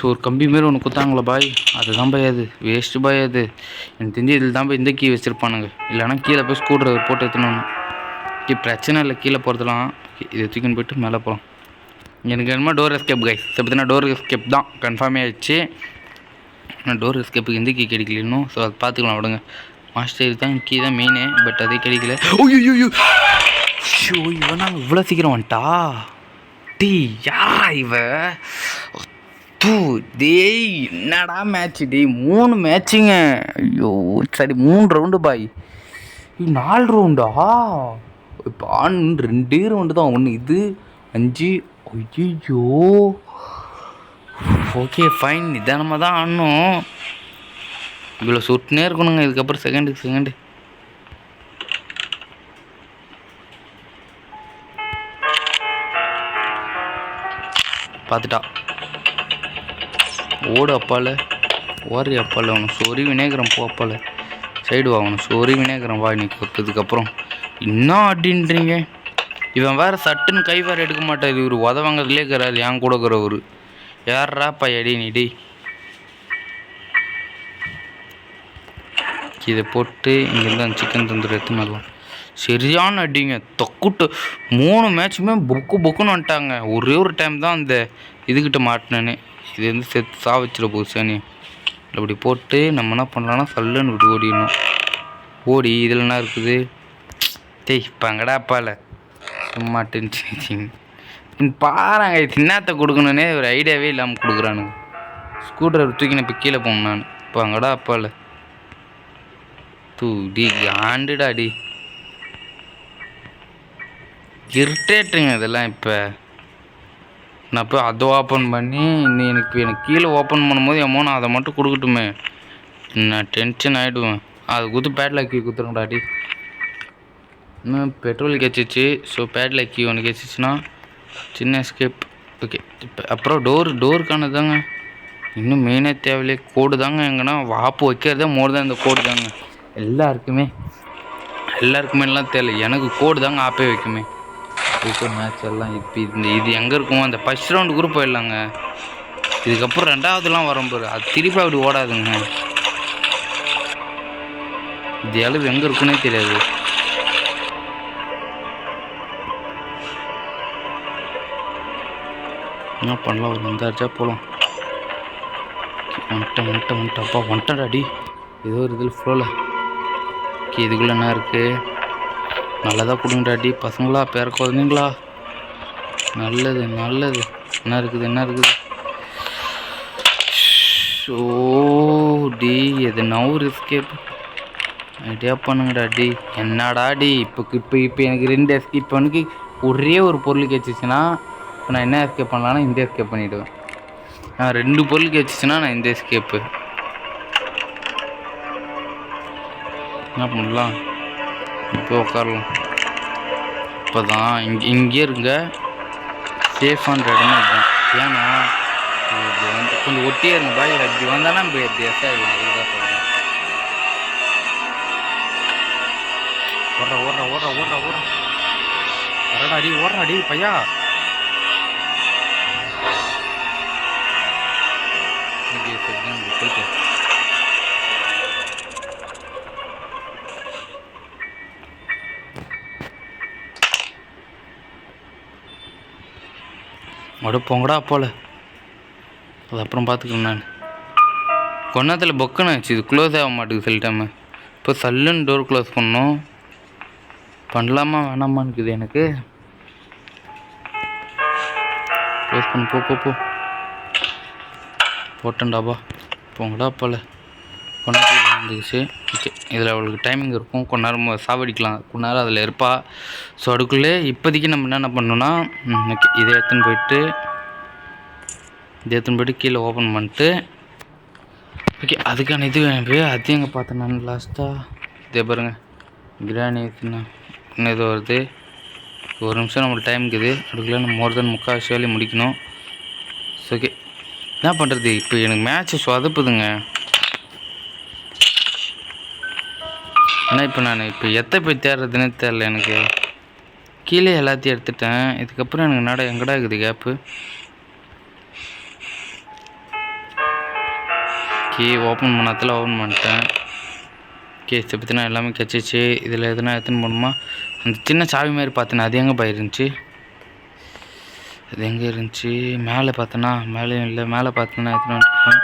ஒரு கம்பி மாரி ஒன்று குத்தாங்களா பாய், அதுதான் பாய். அது வேஸ்ட்டு பாய். அது எனக்கு தெரிஞ்சு இதில் தான் போய் இந்த கீ வச்சுருப்பானுங்க. இல்லைனா கீழே போய் ஸ்க்ரூ டிரைவர் போட்டு எடுத்துன்னு பிரச்சனை இல்லை. கீழே போகிறதுலாம் இதை தூக்கின்னு போய்ட்டு மேலே போகலாம். எனக்கு என்னமோ டோர் எஸ்கேப் கைஸ். பார்த்தீங்கன்னா டோர் எஸ்கேப் தான் கன்ஃபார்மே ஆகிடுச்சு. ஆனால் டோர் எஸ்கேப்புக்கு எந்த கீ கிடைக்கல இன்னும். ஸோ அது பார்த்துக்கலாம் விடுங்க. மாஸ்டர் தான் கீ தான் மெயினு. பட் அதே கிடைக்கல. ஷோ இவன் நாங்கள் இவ்வளோ சீக்கிரம் வந்துட்டா டீ யாரா இவ தூ டேய் என்னடா மேட்ச்சு டேய் 3 மேட்சுங்க ஐயோ சரி 3 ரவுண்டு பாய் 4 ரவுண்டா இப்போ 2 ரவுண்டு தான் ஒன்று இது 5 ஐயோ ஓகே ஃபைன் நிதானமாக தான் ஆடணும் இவ்வளோ சுட்டுனே இருக்கணுங்க இதுக்கப்புறம் செகண்டு பார்த்துட்டா ஓடு அப்பால ஓரி அப்பால அவனு சோரி விநாயகரம் போ அப்பால சைடு வா அவனு சோரி விநாயகரம் வா இன்னைக்கு கொத்ததுக்கப்புறம் இன்னும் அப்படின்றீங்க இவன் வேறு சட்டுன்னு கை வேறு எடுக்க மாட்டார் இவர் உதவாங்கிறதுலே இருக்கிறாரு என் கூட இருக்கிறவர் யாரா பையடி நீடி இதை போட்டு இங்கேருந்து அந்த சிக்கன் தந்தூரி எடுத்துன்னு சரியான அடிங்க தொக்குட்டு 3 மேட்சுமே பொக்குன்னு வந்துட்டாங்க ஒரே ஒரு டைம் தான் அந்த இதுக்கிட்ட மாட்டினேன்னு இது வந்து செத்து சாவச்சிட போகுது சனி அப்படி போட்டு நம்ம என்ன பண்ணலான்னா சல்லுன்னு விட்டு ஓடிடணும் ஓடி இதில் என்ன இருக்குது டேய் பங்கடா அப்பால சும்மா டென்ஷன் பாருங்க தின்னாத்த கொடுக்கணுன்னே ஒரு ஐடியாவே இல்லாமல் கொடுக்குறானுங்க ஸ்கூட்டர் தூக்கின இப்போ கீழே போகணும் நான் பங்கடா அப்பால டி ஆண்டுடா அடி இரிட்டேட்டுங்க இதெல்லாம் இப்போ நான் போய் அதை ஓப்பன் பண்ணி எனக்கு கீழே ஓப்பன் பண்ணும்போது என் மோனை அதை மட்டும் கொடுக்கட்டுமே நான் டென்ஷன் ஆகிடுவேன் அது கொடுத்து பேட்லாக் கீ கொடுத்துருங்கடா அடி இன்னும் பெட்ரோல் கிடச்சிச்சு ஸோ பேட்லாக் கீ ஒன்று கிடச்சிச்சின்னா சின்ன எஸ்கேப் ஓகே இப்போ அப்புறம் டோருக்கானது தாங்க இன்னும் மெயினே தேவையில்லை கோடு தாங்க எங்கன்னா வாப்பு வைக்கிறதே மோர் தான் இந்த கோடு தாங்க எல்லாருக்குமே எல்லாம் தெரியல எனக்கு கோடு தாங்க ஆப்பே வைக்குமே இப்போ மேட்ச் எல்லாம் இப்போ இது எங்கே இருக்கும் அந்த ஃபஸ்ட் ரவுண்டு கூட போயிடலாங்க இதுக்கப்புறம் 2வதுலாம் வரும்போது அது திருப்பி அப்படி ஓடாதுங்க இது அளவு எங்கே இருக்குன்னே தெரியாது என்ன பண்ணலாம் ஒரு 5 போகலாம் வந்துட்டேன் அப்பா வந்துட்டேன்டாடி ஏதோ ஒரு இதில் ஃப்ளோவில் ஓகே இதுக்குள்ளே என்ன இருக்குது நல்லதாக கொடுங்கடாடி பசங்களா பேர குழந்தைங்களா நல்லது என்ன இருக்குது ஸோ டி எதுனா ஒரு எஸ்கேப் ஐடியா பண்ணுங்கடாடி என்னடாடி இப்போ எனக்கு 2 எஸ்கேப் எனக்கு ஒரே ஒரு பொருள் கிடச்சிச்சின்னா இப்போ நான் என்ன எஸ்கேப் பண்ணலான்னா இந்த எஸ்கேப் பண்ணிவிடுவேன் நான் 2 பொருள் கிடச்சிச்சின்னா நான் இந்த எஸ்கேப்பு என்ன பண்ணலாம் இப்போ உட்காரலாம் இப்போ தான் இங்கே இருங்க சேஃபான இடமே இதுதான் ஏன்னா இது வந்து கொஞ்சம் ஒட்டியே இருங்க பாய் அப்படி வந்தாலும் நம்ம எப்படி எஸ்ஆயிடலாம் அதுதான் சொல்கிறேன் ஓடுறா வரடா அடி பையா போயிட்டு போங்கடா போல அது அப்புறம் பார்த்துக்கிறேன் நான் கொன்னத்தில் பொக்குன்னு ஆச்சு இது க்ளோஸ் ஆக மாட்டேங்குது சில டைமு இப்போ சல்லுன்னு டோர் க்ளோஸ் பண்ணணும் பண்ணலாமா வேணாமான்னு இருக்குது எனக்கு க்ளோஸ் பண்ணு போ போட்டேன்டாப்பா போங்கடா போல கொன்னத்தில் வந்துச்சு ஓகே இதில் அவளுக்கு டைமிங் இருக்கும் கொஞ்ச நேரம் சாவடிக்கலாம் கொஞ்ச நேரம் அதில் இருப்பா ஸோ அதுக்குள்ளே இப்போதைக்கு நம்ம என்னென்ன பண்ணோன்னா ஓகே இதை எடுத்துன்னு போய்ட்டு கீழே ஓப்பன் பண்ணிட்டு ஓகே அதுக்கான இது அதையும் எங்கே பார்த்தேன் நான் லாஸ்ட்டாக இதே பாருங்கள் பிரியாணி இன்னும் இது வருது ஒரு நிமிஷம் நம்மளுக்கு டைம் இருக்குது அதுக்குள்ளே நம்ம மோர் தென் 3/4 வேலையை முடிக்கணும் ஸோ ஓகே என்ன பண்ணுறது இப்போ எனக்கு மேட்ச்சு சொதப்புதுங்க ஆனால் இப்போ நான் போய் தேடுறதுன்னே தெரில எனக்கு கீழே எல்லாத்தையும் எடுத்துட்டேன் இதுக்கப்புறம் எனக்கு எங்கடா இருக்குது கேப்பு கீ ஓப்பன் பண்ணத்தில் ஓப்பன் பண்ணிட்டேன் கேஸ் பற்றினா எல்லாமே கிடச்சிச்சு இதில் எதுனா எடுத்துன்னு போகணுமா அந்த சின்ன சாவி மாதிரி பார்த்தேன் அது எங்கே போயிருந்துச்சு அது எங்கே இருந்துச்சு மேலே பார்த்தேன்னா மேலேயும் இல்லை மேலே பார்த்தேன்னா எடுத்துன்னு வந்துட்டேன்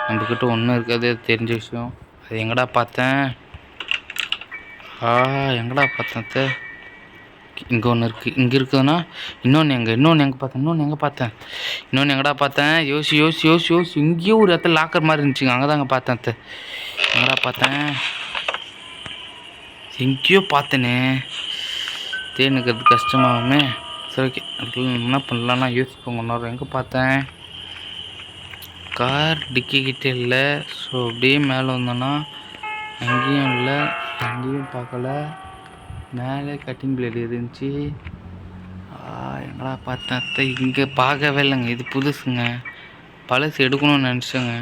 நம்மக்கிட்ட ஒன்றும் இருக்காது தெரிஞ்ச விஷயம் அது எங்கடா பார்த்தேன் எங்கடா பார்த்தேன் இங்கே ஒன்று இருக்குது. இங்கே இருக்குதுன்னா இன்னொன்று எங்கே பார்த்தேன்? இன்னொன்று எங்கடா பார்த்தேன்? யோசி. இங்கேயும் ஒரு இடத்துல லாக்கர் மாதிரி இருந்துச்சுங்க. அங்கே தாங்க பார்த்தேன். எங்கடா பார்த்தேன்? எங்கேயோ பார்த்தேனே. தேனுக்கிறது கஷ்டமாகுமே. சரி, ஓகே. என்ன பண்ணலான்னா யோசிப்போங்க. இன்னொரு எங்கே பார்த்தேன்? கார் டிக்கிக்கிட்டே இல்லை. ஸோ அப்படியே மேலே வந்தோன்னா அங்கேயும் இல்லை, அங்கேயும் பார்க்கல. மேலே கட்டிங் பிளேடு இருந்துச்சு. எங்கடா பார்த்தேன்? இங்கே பார்க்கவே இல்லைங்க. இது புதுசுங்க. பழசு எடுக்கணும்னு நினச்சேங்க.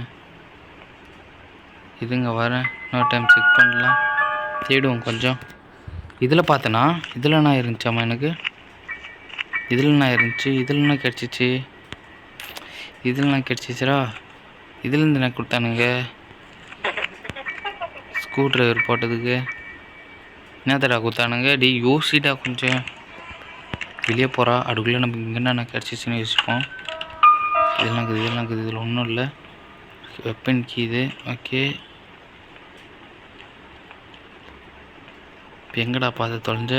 இதுங்க வரேன், இன்னொரு டைம் செக் பண்ணலாம். தேடுவோம் கொஞ்சம். இதில் பார்த்தேன்னா இதில் என்ன இருந்துச்சாம்மா? எனக்கு இதில் என்ன இருந்துச்சு? இதில் என்ன கிடச்சிச்சு? கிடச்சிச்சுரா. இதுலேருந்து என்ன கொடுத்தானுங்க? ஸ்க்ரூ ட்ரைவர் போட்டதுக்கு என்ன தடா கொடுத்தானுங்க? டி யோசிடா கொஞ்சம். வெளியே போகிறா, அதுக்குள்ளே நம்ம இங்கே என்ன கிடச்சிச்சின்னு யோசிப்போம். இதெல்லாம் இருக்குது. இதில் ஒன்றும் இல்லை. வெப்பன் கீ இது. ஓகே, இப்போ எங்கடா பார்த்து தொலைஞ்ச?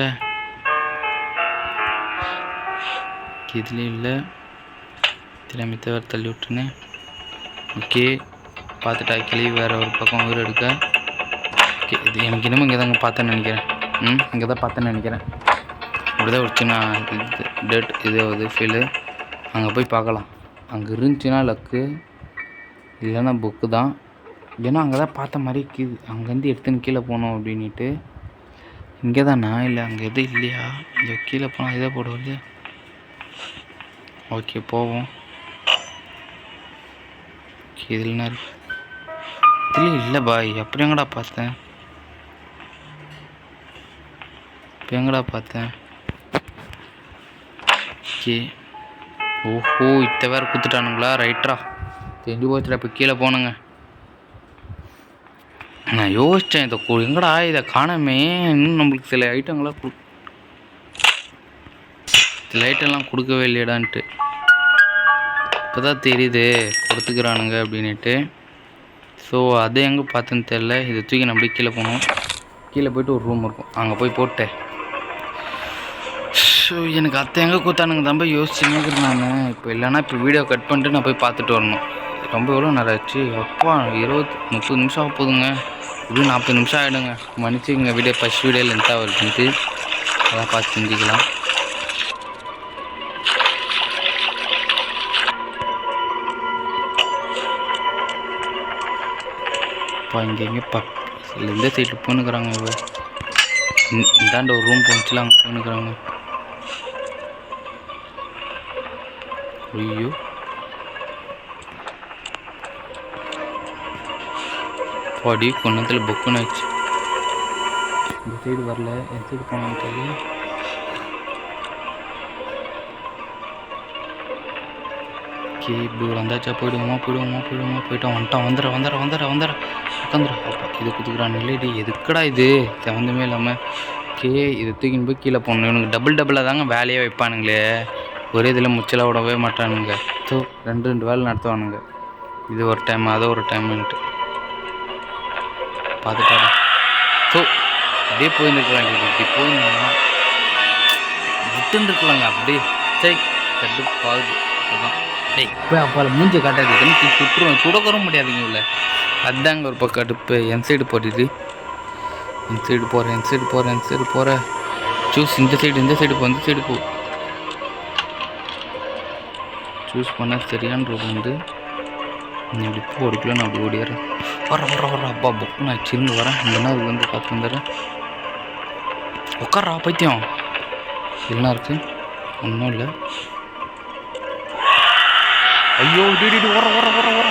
இதுலேயும் இல்லை. திறமை தவிர தள்ளி விட்டுன்னு. ஓகே, பார்த்துட்டா கிளி வேறு ஒரு பக்கம் உயிர் எடுக்க. ஓகே, இது எனக்கு இன்னமும் இங்கே தாங்க பார்த்தேன்னு நினைக்கிறேன். இங்கே தான் பார்த்தேன்னு நினைக்கிறேன். இப்படி தான் ஒரு சின்ன இது டேட் இது ஃபீலு. அங்கே போய் பார்க்கலாம். அங்கே இருந்துச்சுன்னா லக்கு, இல்லைன்னா புக்கு தான். ஏன்னா அங்கே தான் பார்த்த மாதிரி இருக்குது. அங்கேருந்து எடுத்துன்னு கீழே போகணும் அப்படின்ட்டு. இங்கே தானா? இல்லை அங்கே எதுவும் இல்லையா? இங்கே கீழே போனால் இதே போடுவது. ஓகே, போவோம். ஓகே, இதில் என்ன இருக்கு? இதுலேயும் இல்லை பாய். அப்படி எங்கடா பார்த்தேன்? இப்போ எங்கடா பார்த்தேன்? ஓகே, ஓஹோ, இத்த வேறு குத்துட்டானுங்களா? ரைட்ரா, தெரிஞ்சு போச்சுடா. இப்போ கீழே போனுங்க. நான் யோசித்தேன், இதை எங்கடா இதை காணாமே. இன்னும் நம்மளுக்கு சில ஐட்டங்களாம் சில ஐட்டம்லாம் கொடுக்கவே இல்லையடான்ட்டு. இப்போ தான் தெரியுது கொடுத்துக்கிறானுங்க அப்படின்ட்டு. ஸோ அதை எங்கே பார்த்தேன்னு தெரில. இதை தூக்கி நம்ம அப்படியே கீழே போகணும். கீழே போய்ட்டு ஒரு ரூம் இருக்கும், அங்கே போய் போட்டேன். ஸோ எனக்கு அத்தை எங்கே கூத்தானுங்க தான் போய் யோசிச்சுன்னு நான். இப்போ இல்லைன்னா இப்போ வீடியோ கட் பண்ணிட்டு நான் போய் பார்த்துட்டு வரணும். ரொம்ப எவ்வளோ நேரம் ஆச்சு? அப்பா 30 நிமிஷம் ஆக போதுங்க. இப்படியும் 40 நிமிஷம் ஆகிடுங்க. மன்னிச்சுங்க, வீடியோ ஃபஸ்ட் வீடியோ லென்த்தாக வருதுன்ட்டு. அதான் பார்த்து செஞ்சுக்கலாம். அப்பா இங்கே இந்த சைட்டில் போனுக்கிறாங்க. இந்தாண்ட ஒரு ரூம் போச்சுல, அங்கே போனுக்கிறாங்க. ஐயோ, பாடி கொன்னத்தில் புக்குன்னு ஆச்சு. இந்த சைடு வரல, எந்த சைடு போனான்னு தெரியல. ஓகே, இப்படி ஒரு வந்தாச்சா? போயிட்டோம். வந்துடுற உட்காந்துரு. அப்பா இது குத்துக்கிறான். இல்லைடி, எதுக்கடா இது சம்மந்தமே இல்லாமல்? ஓகே, இது தூக்கின்னு போய் கீழே போகணும். இவனுக்கு டபுளாக தாங்க வேலையே வைப்பானுங்களே. ஒரே இதில் முச்சலாக விடவே மாட்டானுங்க. ஸோ ரெண்டு வேலை நடத்துவானுங்க. இது ஒரு டைம், அதை ஒரு டைம்ன்ட்டு பார்த்துட்டாடா. ஸோ அப்படியே போயிருந்துருக்கலாங்க. இப்படி போயிருந்தோம்னா விட்டுருக்கலாங்க. அப்படியே சரி கடுப்பாகுது. அதுதான் டேய் இப்போ அப்போ மூஞ்சி காட்டாது. சுட்டுருவேன், சுடக்கூட முடியாதுங்க உள்ள. அதாங்க ஒரு பக்கம் கடுப்பு. என் சைடு போட்டுட்டு என் சைடு போகிறேன். சூஸ் இந்த சைடு போ. சூஸ் பண்ணால் சரியான ரூம் வந்து நீ இப்படி பூ எடுக்கல. நான் அப்படி ஓடிடுறேன். வர அப்பா புக்கு நான் சிருந்து வரேன். இந்த நாள் வந்து பார்த்து வந்துடுறேன். உட்காரா பைத்தியம். என்ன இருக்கு? ஒன்றும் இல்லை. ஐயோ டிடி வர உட்கார.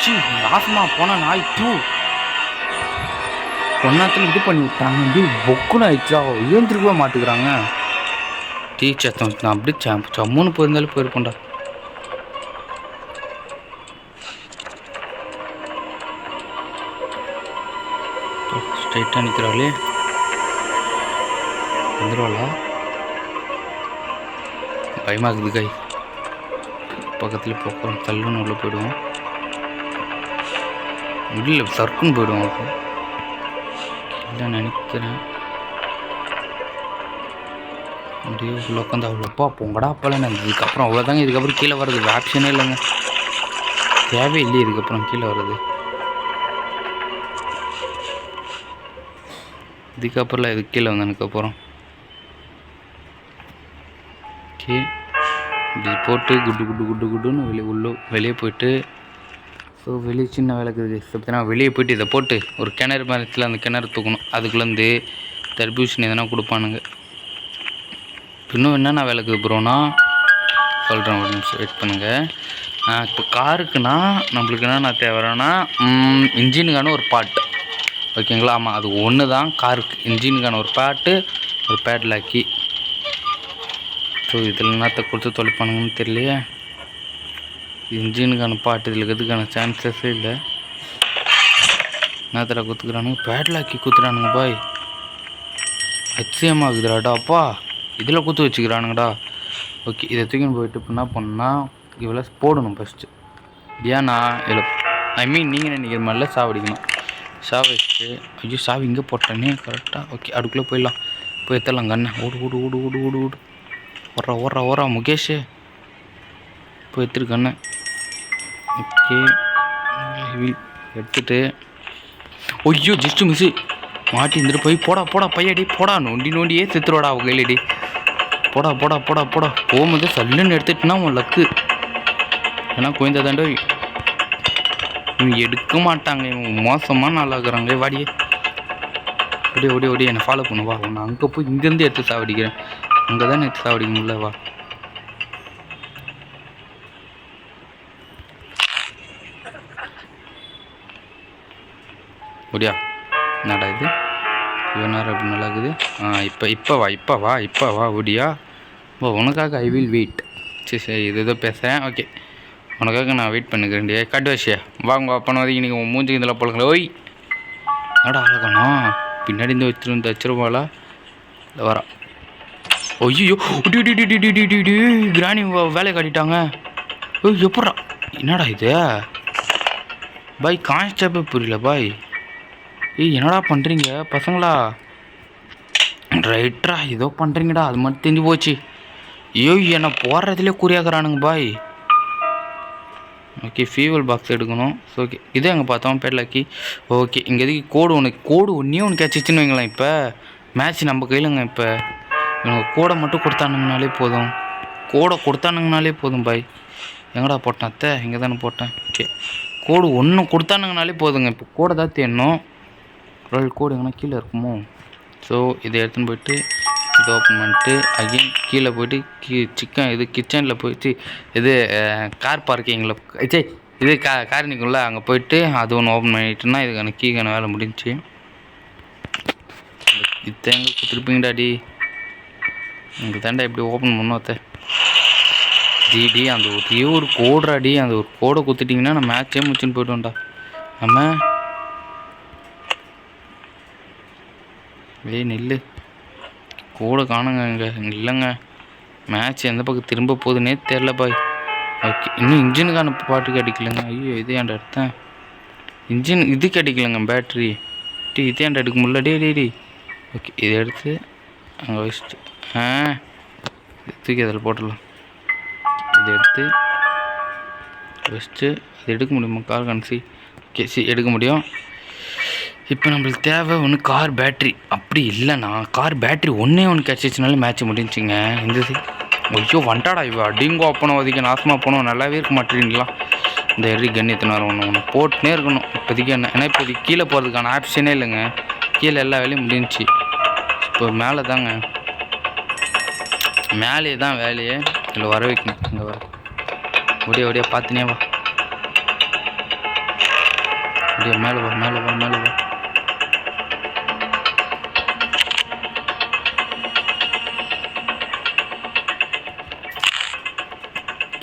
சி நாசமா போன நாய் டூ ஒன்னாத்துல இது பண்ணி விட்டாங்க. அப்படி பொக்குன்னு ஆயிடுச்சா? ஏந்திருக்கவே மாட்டுக்கிறாங்க. டீச்சர் நான் அப்படி சம்முன்னு போயிருந்தாலும் போயிருப்போண்டா. ஸ்ட்ரைட்டாக நிற்கிறாளே, வந்துடுவாளா? பயமாகுது கை. பக்கத்தில் போக்குறோம், தள்ளுன்னு உள்ளே போயிடுவோம். இல்லை சர்க்குன்னு போயிடுவோம். அப்போ இல்லை நினைக்கிறேன். அப்படியே உள்ள உட்காந்து அவ்வளோப்பா பொங்கடா அப்போலாம் இதுக்கப்புறம் அவ்வளோதாங்க. இதுக்கப்புறம் கீழே வர்றது ஆப்ஷனே இல்லைங்க. தேவையில்லையே இதுக்கப்புறம் கீழே வர்றது. இதுக்கப்புறம் இது கீழே வந்ததுக்கப்புறம் ஓகே இப்படி போட்டு குட்டு குட்டு குட்டு குட்டுன்னு வெளியே போயிட்டு ஸோ வெளியே சின்ன வேலைக்கு பார்த்தீங்கன்னா வெளியே போயிட்டு இதை போட்டு ஒரு கிணறு மரத்தில் அந்த கிணறு தூக்கணும். அதுக்குள்ளேருந்து தர்பூசணி எதனா கொடுப்பானுங்க. இன்னும் என்னென்ன வேலைக்கு ப்ரோனா சொல்கிறேன், ஒரு நிமிஷம் வெயிட் பண்ணுங்கள். இப்போ காருக்குன்னா நம்மளுக்கு என்னென்ன தேவைன்னா இன்ஜினுக்கான ஒரு பார்ட் ஓகேங்களா. ஆமாம் அது ஒன்று தான் காருக்கு. இன்ஜினுக்கான ஒரு பார்ட்டு, ஒரு பேட்லாக்கி. ஸோ இதில் என்னத்தை கொடுத்து தொலைப்பானுங்கன்னு தெரியலையே. இன்ஜினுக்கான பார்ட் இதில் இருக்கிறதுக்கான சான்சஸே இல்லை. என்னத்தில் குத்துக்கிறானுங்க, பேட்லாக்கி குத்துறானுங்க பாய். HCM ஆகுதுடாப்பா, இதில் குத்து வச்சுக்கிறானுங்கடா. ஓகே இதை தூக்கின்னு போயிட்டு இப்போ என்ன பண்ணால் இவ்வளோ போடணும் ஃபஸ்ட்டு. ஏன்னா இதில் நீங்கள் நினைக்கிற மாதிரிலாம் சாவடிக்கணும். வச்சுட்டு ஐயோ சாவி இங்கே போட்டேனே கரெக்டாக. ஓகே அதுக்குள்ளே போயிடலாம். போய் எடுத்துடலாம் கண்ணை. ஓடு ஓடு ஓடு ஓடு ஓடு ஓடு ஓடுறா முகேஷ் போய் எடுத்துரு கண்ணை. ஓகே எடுத்துட்டு ஐயோ ஜஸ்ட்டு மிஸ்ஸு மாட்டி இருந்துட்டு போய் போடா பையடி போடா நோண்டியே செத்துருவாடா அவங்க கையிலடி. போடா போகும்போது சல்லுன்னு எடுத்துட்டுனா உன் லக்கு. ஏன்னா குழந்தை தாண்டோ இவங்க எடுக்க மாட்டாங்க, இவங்க மோசமாக நல்லாக்குறாங்க. வாடியே ஓடி என்னை ஃபாலோ பண்ணுவா. உன்னை அங்கே போய் இங்கேருந்து எடுத்து சாவடிக்கிறேன். அங்கே தான் எடுத்து சாவடிக்க முடியல. வா ஓடியா. என்னடா இது இவன் நேரம் அப்படி நல்லா இருக்குது. இப்போ வா ஓடியா. உனக்காக ஐ வில் வெயிட். சரி இது ஏதோ பேசுகிறேன். ஓகே உனக்காக நான் வெயிட் பண்ணுக்கிறேன்டியே. கட்டு வச்சியா வாங்க அப்போ வந்து நீங்கள் உன் மூஞ்சிக்கு இதில் போலங்களா. ஓய் என்னடா அழகணும் பின்னாடி இந்த வச்சிருவாளா இல்லை வரா. ஐயோ கிராணி வேலையை காட்டிட்டாங்க. ஓய் எப்பட்றா என்னடா இது பாய் கான்ஸ்டபிள் புரியல பாய். என்னடா பண்ணுறீங்க பசங்களா. ரைட்ரா ஏதோ பண்ணுறீங்கடா, அது மட்டும் தெரிஞ்சு போச்சு. ஐயோ என்னை போடுறதுலேயே குறியாக்குறானுங்க பாய். ஓகே ஃபியூவல் பாக்ஸ் எடுக்கணும். ஸோ ஓகே இதே அங்கே பார்த்தோம் பேட்லாக்கி. ஓகே இங்கே எதுக்கு கோடு ஒன்றே கிடச்சிச்சின்னு வைங்களேன். இப்போ மேட்ச் நம்ம கையிலங்க. இப்போ இவங்க கோடை மட்டும் கொடுத்தானுங்கனாலே போதும் பாய். எங்கடா போட்டேன் அத்தை, இங்கே தானே போட்டேன். ஓகே கோடு ஒன்று கொடுத்தானுங்கனாலே போதுங்க. இப்போ கோடை தான் தேடணும். கோடு எங்கன்னா கீழே இருக்குமோ. ஸோ இதை எடுத்துன்னு போயிட்டு இது ஓப்பன் பண்ணிட்டு அகெயின் கீழே போய்ட்டு கிச்சனில் போயிட்டு இது கார் பார்க்கிங்கில் இது கார் நிற்கும்ல அங்கே போயிட்டு அது ஒன்று ஓப்பன் பண்ணிட்டுன்னா இதுக்கான கீக்கான வேலை முடிஞ்சிச்சு. இதை எங்கே கொடுத்துருப்பீங்கடாடி. இங்கே தாண்டா எப்படி ஓப்பன் பண்ணோத்த ஜிடி. அந்த ஒரு கோடுறாடி, அந்த ஒரு கோடை கொடுத்துட்டிங்கன்னா நான் மேட்சே முடிச்சுன்னு போய்ட்டோம்டா. நம்ம நெல் கூட காணுங்க. இங்கே இல்லைங்க மேட்ச் எந்த பக்கம் திரும்ப போகுதுன்னே தெரில பாய். ஓகே இன்னும் இன்ஜினுக்கான பாட்டுக்கு அடிக்கலைங்க. ஐயோ இது ஏன்டா எடுத்தேன். இன்ஜின் இதுக்கு அடிக்கலைங்க பேட்ரி. இது ஏன்டா எடுக்க முடியல. டே ஓகே இதை எடுத்து அங்கே வச்சுட்டு தூக்கி அதில் போட்டுடலாம். இதை எடுத்து வச்சுட்டு அது எடுக்க முடியுமா கார் கன்சி. ஓகே எடுக்க முடியும். இப்போ நம்மளுக்கு தேவை ஒன்று கார் பேட்ரி. அப்படி இல்லைண்ணா கார் பேட்ரி ஒன்று கிடச்சிச்சுனாலும் மேட்ச் முடிஞ்சிங்க. இந்த ஐயோ வந்துட்டாடா இவ அடிங்கோ அப்பனோ அதிகம் நாசமாக போனோம். நல்லாவே இருக்க மாட்டேறீங்களா. இந்த எரி கண்ணியத்தினால ஒன்று போட்டுனே இருக்கணும் இப்போதைக்கு. ஏன்னா இப்போதைக்கு கீழே போகிறதுக்கான ஆப்ஷனே இல்லைங்க. கீழே எல்லா வேலையும் முடிஞ்சிச்சு. இப்போ மேலே தாங்க, மேலே தான் வேலையே. இதில் வர வைக்கணும். இங்கே வர ஒடியா பார்த்துனே வா. அப்படியே மேலே வா.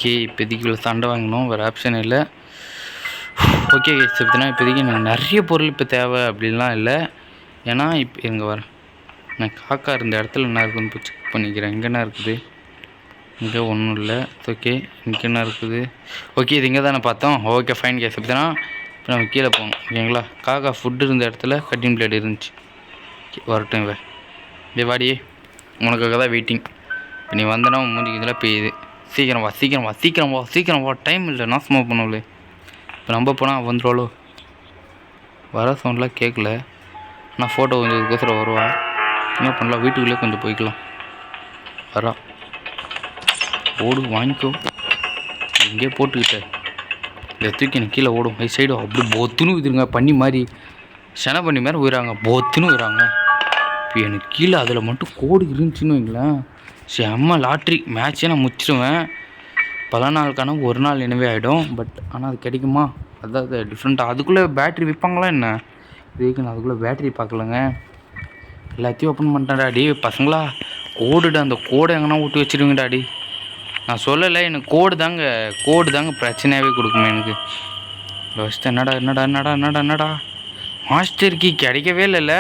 ஓகே இப்போதைக்கு இவ்வளோ சண்டை வாங்கணும், வேறு ஆப்ஷன் இல்லை. ஓகே எப்படின்னா இப்போதைக்கு எனக்கு நிறைய பொருள் இப்போ தேவை அப்படின்லாம் இல்லை. ஏன்னா இப்போ எங்கே வரேன் நான் காக்கா இருந்த இடத்துல என்ன இருக்குதுன்னு போய் செக் பண்ணிக்கிறேன். இங்கே என்ன இருக்குது, இங்கே ஒன்றும் இல்லை. ஓகே இங்கே என்ன இருக்குது. ஓகே இது இங்கே தானே பார்த்தோம். Okay fine case. எப்படின்னா இப்போ நம்ம கீழே போகணும் ஓகேங்களா. காக்கா ஃபுட்டு இருந்த இடத்துல கட்டிங் பிளேட் இருந்துச்சு. வரட்டும் இவ வாடியே உனக்காக தான் வெயிட்டிங். இப்போ நீ வந்தனா மூஞ்சிக்கு இதெல்லாம் பெய்யுது. சீக்கிரம் வா சீக்கிரம் வா சீக்கிரம் வா சீக்கிரம் வா, டைம் இல்லை, நாசமாக பண்ணுவோம்ல. இப்போ நம்ம போனால் வந்துடுவாளோ? வர சவுண்ட்லாம் கேட்கல, ஆனால் ஃபோட்டோ கொஞ்சம் இதுக்கோசரம் வருவா. என்ன பண்ணலாம், வீட்டுக்குள்ளே கொஞ்சம் போய்க்கலாம். வரா, ஓடு வாங்கிக்கோ. இங்கேயே போட்டுக்கிட்டேன் இதை தூக்கி எனக்கு கீழே ஓடும். சைடு அப்படி பொத்துன்னு விதுருங்க, பண்ணி மாதிரி செனை பண்ணி மாதிரி உயிராங்க, பொத்துன்னு உயிராங்க. இப்போ எனக்கு கீழே அதில் மட்டும் கோடு இருந்துச்சுன்னு வைங்களேன், செம்ம லாட்ரி மேட்ச்சே நான் முடிச்சிடுவேன். பல நாள் கணக்கு ஒரு நாள் நினைவே ஆகிடும். பட் ஆனால் அது கிடைக்குமா, அதாவது டிஃப்ரெண்ட்டாக. அதுக்குள்ளே பேட்ரி விற்பாங்களா என்ன? இதுக்கு நான் அதுக்குள்ளே பேட்ரி பார்க்கலங்க. எல்லாத்தையும் ஓப்பன் பண்ணிட்டேன் டாடி. பசங்களா கோடுடா, அந்த கோடை எங்கன்னா விட்டு வச்சுருங்க டாடி. நான் சொல்லலை, எனக்கு கோடு தாங்க பிரச்சனையாகவே கொடுக்குமே எனக்கு. ஃபஸ்ட்டு என்னடா மாஸ்டர் கீ கிடைக்கவே இல்லைல்ல.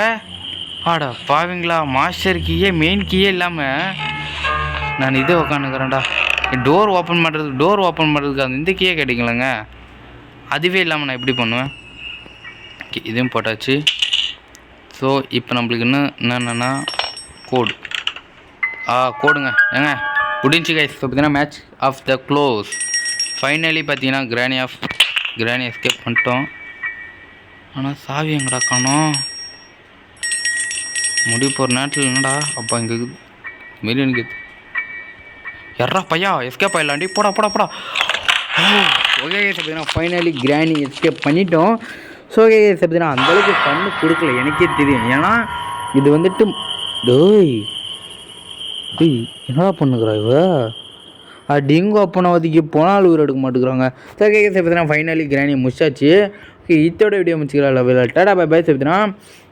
ஆடா பாவீங்களா, மாஸ்டர் கீயே மெயின் கீயே இல்லாமல் நான் இதே உக்காந்துக்கிறேன்டா. டோர் ஓப்பன் பண்ணுறதுக்கு அந்த இந்த கீயே கிடைக்கலங்க. அதுவே இல்லாமல் நான் எப்படி பண்ணுவேன்? இதையும் போட்டாச்சு. ஸோ இப்போ நம்மளுக்கு என்னென்னா கோடு கோடுங்க ஏங்க முடிஞ்சு கைஸ். ஸோ பார்த்தீங்கன்னா match of the close finally பார்த்தீங்கன்னா கிராணி எஸ்கேப் பண்ணிட்டோம். ஆனால் சாவி எங்கடா காணோம்? முடிவு போகிற நேரத்தில் என்னடா அப்பா இங்கே மாரி எனக்கு எறா பையா எஸ்கேப் ஆகிடலாண்டி, போடா. ஓகே பார்த்தீங்கன்னா ஃபைனலி கிராணி எஸ்கேப் பண்ணிட்டோம். ஸோ ஓகே பார்த்தீங்கன்னா அந்தளவுக்கு பண்ணு கொடுக்கல, எனக்கே தெரியும். ஏன்னா இது வந்துட்டு டேய் என்னடா பண்ணுகிறா இவ? டிங்கு அப்பனாவதுக்கு போனால் ஊர் எடுக்க மாட்டேங்கிறாங்க. ஸோ ஓகே பார்த்தீங்கன்னா ஃபைனலி கிராணியை முடிச்சாச்சு. ஓகே இதோட வீடியோ முடிச்சுக்கலாம். லெவலில் டாடா பை பார்த்தீங்கன்னா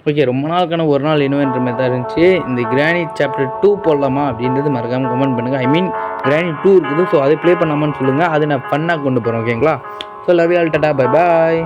ஓகே ரொம்ப நாளுக்கான ஒரு நாள் இன்வென்ட்ரு மாதிரி தான் இருந்துச்சு. இந்த கிராணி சாப்டர் 2 போடலாமா அப்படின்றது மறக்காமல் கமெண்ட் பண்ணுங்கள். ஐ மீன் கிராணி 2 இருக்குது, ஸோ அதை ப்ளே பண்ணாமான்னு சொல்லுங்கள். அதை நான் ஃபன்னாக கொண்டு போகிறேன். ஓகேங்களா? So love you all, tata bye bye.